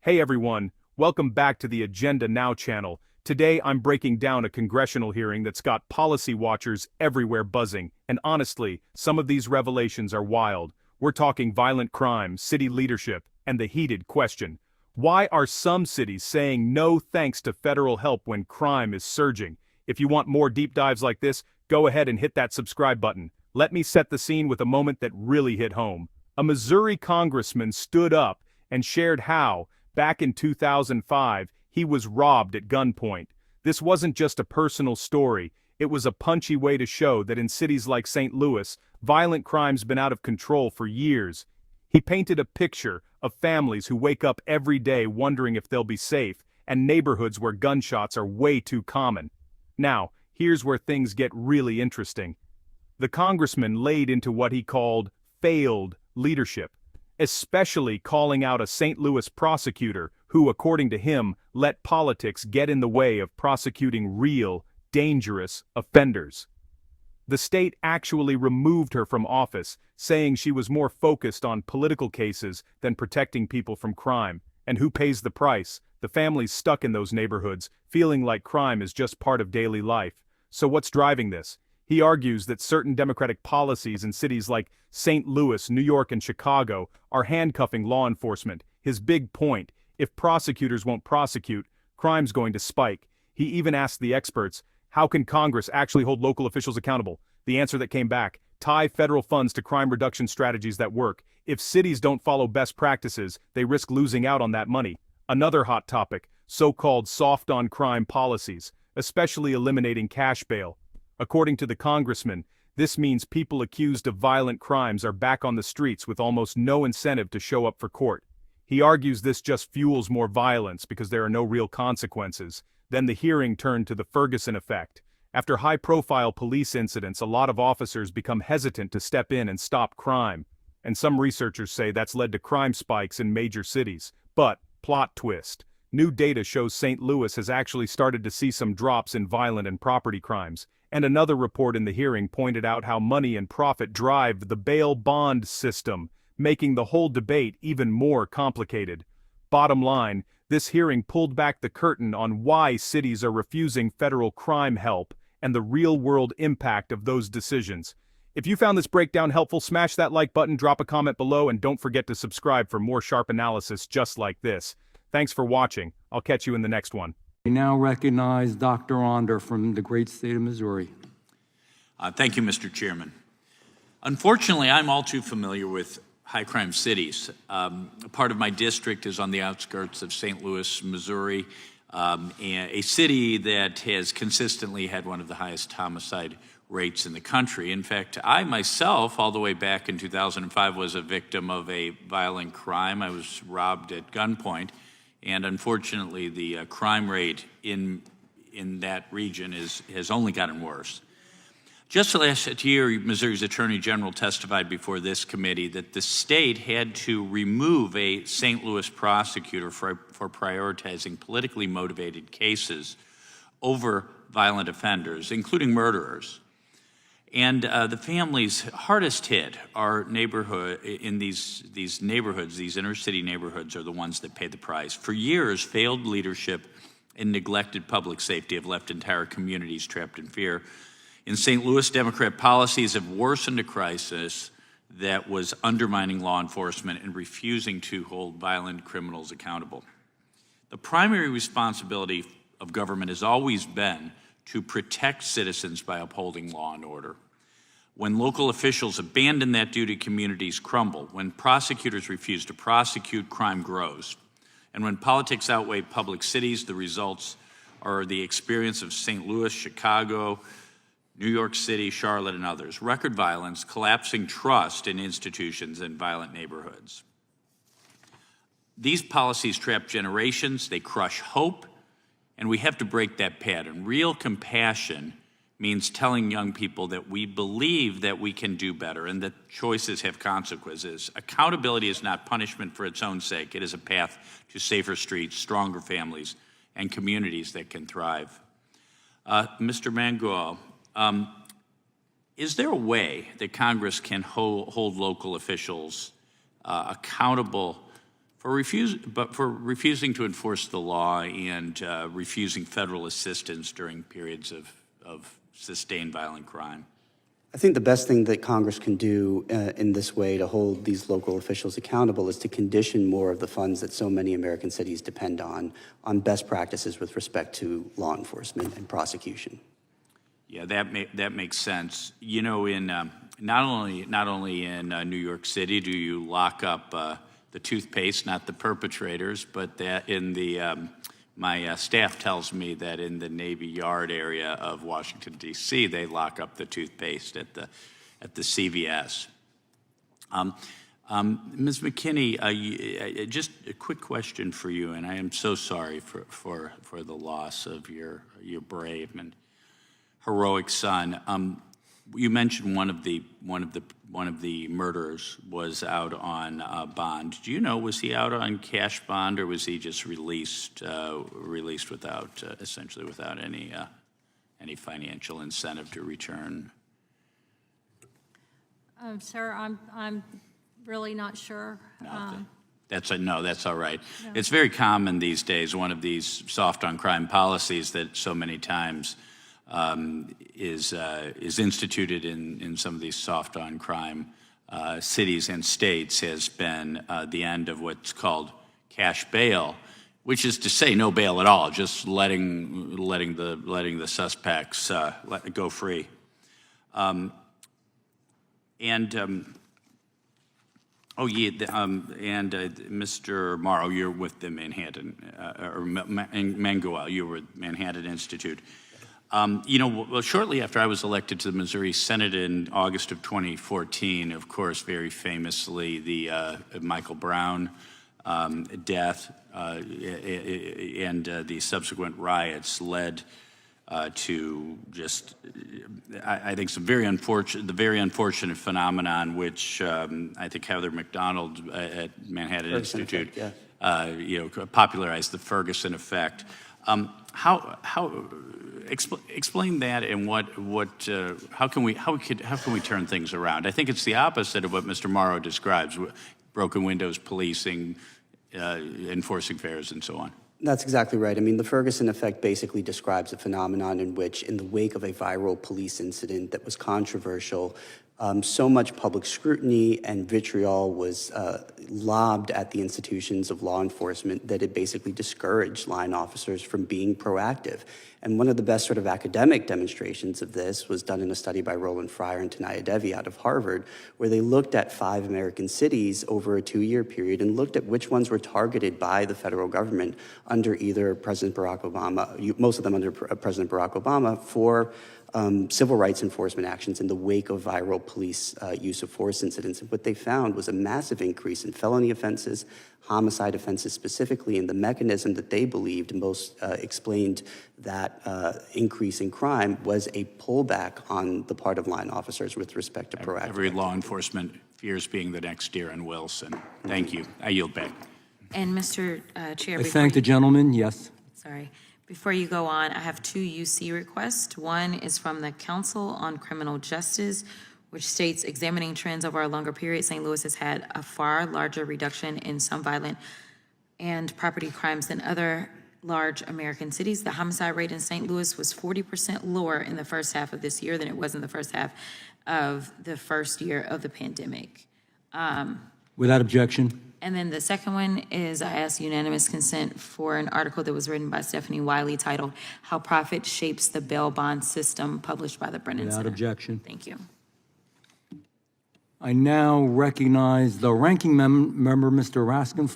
Hey everyone, welcome back to the Agenda Now channel. Today I'm breaking down a congressional hearing that's got policy watchers everywhere buzzing, and honestly, some of these revelations are wild. We're talking violent crime, city leadership, and the heated question: why are some cities saying no thanks to federal help when crime is surging? If you want more deep dives like this, go ahead and hit that subscribe button. Let me set the scene with a moment that really hit home. A Missouri congressman stood up and shared how, back in 2005, he was robbed at gunpoint. This wasn't just a personal story, it was a punchy way to show that in cities like St. Louis, violent crime's been out of control for years. He painted a picture of families who wake up every day wondering if they'll be safe, and neighborhoods where gunshots are way too common. Now, here's where things get really interesting. The congressman laid into what he called failed leadership, especially calling out a St. Louis prosecutor who, according to him, let politics get in the way of prosecuting real, dangerous offenders. The state actually removed her from office, saying she was more focused on political cases than protecting people from crime. And who pays the price? The families stuck in those neighborhoods, feeling like crime is just part of daily life. So what's driving this? He argues that certain Democratic policies in cities like St. Louis, New York, and Chicago are handcuffing law enforcement. His big point: if prosecutors won't prosecute, crime's going to spike. He even asked the experts, how can Congress actually hold local officials accountable? The answer that came back: tie federal funds to crime reduction strategies that work. If cities don't follow best practices, they risk losing out on that money. Another hot topic: so-called soft-on-crime policies, especially eliminating cash bail. According to the congressman, this means people accused of violent crimes are back on the streets with almost no incentive to show up for court. He argues this just fuels more violence because there are no real consequences. Then the hearing turned to the Ferguson effect. After high-profile police incidents, a lot of officers become hesitant to step in and stop crime. And some researchers say that's led to crime spikes in major cities. But, plot twist, new data shows St. Louis has actually started to see some drops in violent and property crimes. And another report in the hearing pointed out how money and profit drive the bail bond system, making the whole debate even more complicated. Bottom line, this hearing pulled back the curtain on why cities are refusing federal crime help and the real-world impact of those decisions. If you found this breakdown helpful, smash that like button, drop a comment below, and don't forget to subscribe for more sharp analysis just like this. Thanks for watching. I'll catch you in the next one. We now recognize Dr. Onder from the great state of Missouri. Thank you, Mr. Chairman. Unfortunately, I'm all too familiar with high-crime cities. Part of my district is on the outskirts of St. Louis, Missouri, and a city that has consistently had one of the highest homicide rates in the country. In fact, I myself, all the way back in 2005, was a victim of a violent crime. I was robbed at gunpoint. And unfortunately, the crime rate in that region has only gotten worse. Just last year, Missouri's Attorney General testified before this committee that the state had to remove a St. Louis prosecutor for prioritizing politically motivated cases over violent offenders, including murderers. And the families hardest hit are these neighborhoods, these inner city neighborhoods, are the ones that pay the price. For years, failed leadership and neglected public safety have left entire communities trapped in fear. In St. Louis, Democrat policies have worsened a crisis that was undermining law enforcement and refusing to hold violent criminals accountable. The primary responsibility of government has always been to protect citizens by upholding law and order. When local officials abandon that duty, communities crumble. When prosecutors refuse to prosecute, crime grows. And when politics outweigh public cities, the results are the experience of St. Louis, Chicago, New York City, Charlotte, and others. Record violence, collapsing trust in institutions, and violent neighborhoods. These policies trap generations, they crush hope, and we have to break that pattern. Real compassion means telling young people that we believe that we can do better and that choices have consequences. Accountability is not punishment for its own sake. It is a path to safer streets, stronger families, and communities that can thrive. Mr. Mangual, is there a way that Congress can hold local officials accountable for refusing to enforce the law and refusing federal assistance during periods of sustained violent crime. I think the best thing that Congress can do in this way to hold these local officials accountable is to condition more of the funds that so many American cities depend on best practices with respect to law enforcement and prosecution. Yeah, that makes sense. You know, in not only in New York City do you lock up the toothpaste, not the perpetrators, but that in the my staff tells me that in the Navy Yard area of Washington, D.C., they lock up the toothpaste at the CVS. Ms. McKinney, just a quick question for you, and I am so sorry for the loss of your brave and heroic son. You mentioned one of the murderers was out on bond. Do you know, was he out on cash bond, or was he just released without essentially without any financial incentive to return? Sir, I'm really not sure. That's all right. No. It's very common these days. One of these soft on crime policies that so many times is instituted in some of these soft on crime cities and states has been the end of what's called cash bail, which is to say no bail at all, just letting the suspects go free. Mr. Morrow, you're with the Manhattan, or Manguel, you were with Manhattan Institute. Shortly after I was elected to the Missouri Senate in August of 2014, of course, very famously, the Michael Brown death and the subsequent riots led to just, I think, the very unfortunate phenomenon, which I think Heather McDonald at Manhattan Ferguson Institute, effect, yeah. Popularized the Ferguson effect. Explain that, and how can we turn things around? I think it's the opposite of what Mr. Morrow describes: broken windows, policing, enforcing fares, and so on. That's exactly right. I mean, the Ferguson effect basically describes a phenomenon in which, in the wake of a viral police incident that was controversial, so much public scrutiny and vitriol was lobbed at the institutions of law enforcement that it basically discouraged line officers from being proactive. And one of the best sort of academic demonstrations of this was done in a study by Roland Fryer and Tanaya Devi out of Harvard, where they looked at 5 American cities over a 2-year period and looked at which ones were targeted by the federal government under either President Barack Obama, most of them under President Barack Obama, for civil rights enforcement actions in the wake of viral police use of force incidents. And what they found was a massive increase in felony offenses, homicide offenses specifically, and the mechanism that they believed most explained that increase in crime was a pullback on the part of line officers with respect to proactive Every law enforcement fears being the next Darren Wilson. Thank you. I yield back. And Mr. Chair, I thank the gentleman, yes. Sorry. Before you go on, I have 2 UC requests. One is from the Council on Criminal Justice, which states, examining trends over a longer period, St. Louis has had a far larger reduction in some violent and property crimes than other large American cities. The homicide rate in St. Louis was 40% lower in the first half of this year than it was in the first half of the first year of the pandemic. Without objection. And then the second one is I ask unanimous consent for an article that was written by Stephanie Wiley titled How Profit Shapes the Bail Bond System, published by the Brennan Without Center. objection. Thank you. I now recognize the ranking member, Mr. Raskin,